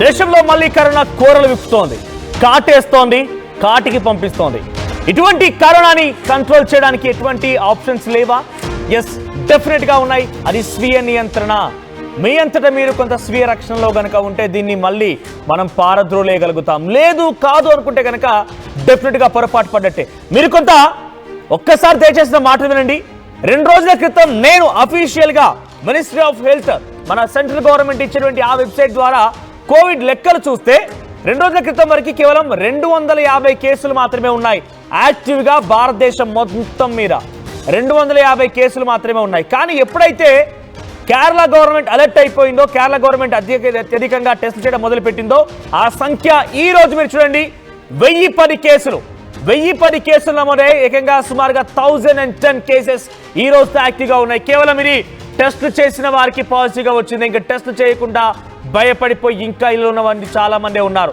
దేశంలో మళ్ళీ కరోనా కోరలు విప్పుతోంది, కాటేస్తోంది, కాటికి పంపిస్తోంది. ఇటువంటి కరోనాని కంట్రోల్ చేయడానికి ఎటువంటి ఆప్షన్స్ లేవా? ఎస్, డెఫినెట్ గా ఉన్నాయి. అది స్వీయ నియంత్రణ. మీ అంతటా మీరు కొంత స్వీయ రక్షణలో గనక ఉంటే దీన్ని మళ్ళీ మనం పారద్రోలేయగలుగుతాం. లేదు కాదు అనుకుంటే కనుక డెఫినెట్ గా పొరపాటు పడ్డట్టే. మీరు కొంత ఒక్కసారి దయచేసిన మాట వినండి. 2 రోజుల క్రితం నేను అఫీషియల్ గా మినిస్ట్రీ ఆఫ్ హెల్త్, మన సెంట్రల్ గవర్నమెంట్ ఇచ్చినటువంటి ఆ వెబ్సైట్ ద్వారా కోవిడ్ లెక్కలు చూస్తే 2 రోజుల క్రితం వరకు కేవలం 250 కేసులు మాత్రమే ఉన్నాయి. యాక్టివ్ గా భారతదేశం మొత్తం మీద 250 కేసులు మాత్రమే ఉన్నాయి. కానీ ఎప్పుడైతే కేరళ గవర్నమెంట్ అలర్ట్ అయిపోయిందో, కేరళ గవర్నమెంట్ అత్యధికంగా టెస్ట్ చేయడం మొదలుపెట్టిందో, ఆ సంఖ్య ఈ రోజు మీరు చూడండి 1010 కేసులు. 1010 కేసులు నమోదై ఏకంగా సుమారుగా 1010 కేసెస్ ఈ రోజు యాక్టివ్ గా ఉన్నాయి. కేవలం ఇది టెస్ట్ చేసిన వారికి పాజిటివ్ గా వచ్చింది. ఇంకా టెస్ట్ చేయకుండా భయపడిపోయి ఇంకా ఇల్లు ఉన్న చాలా మంది ఉన్నారు.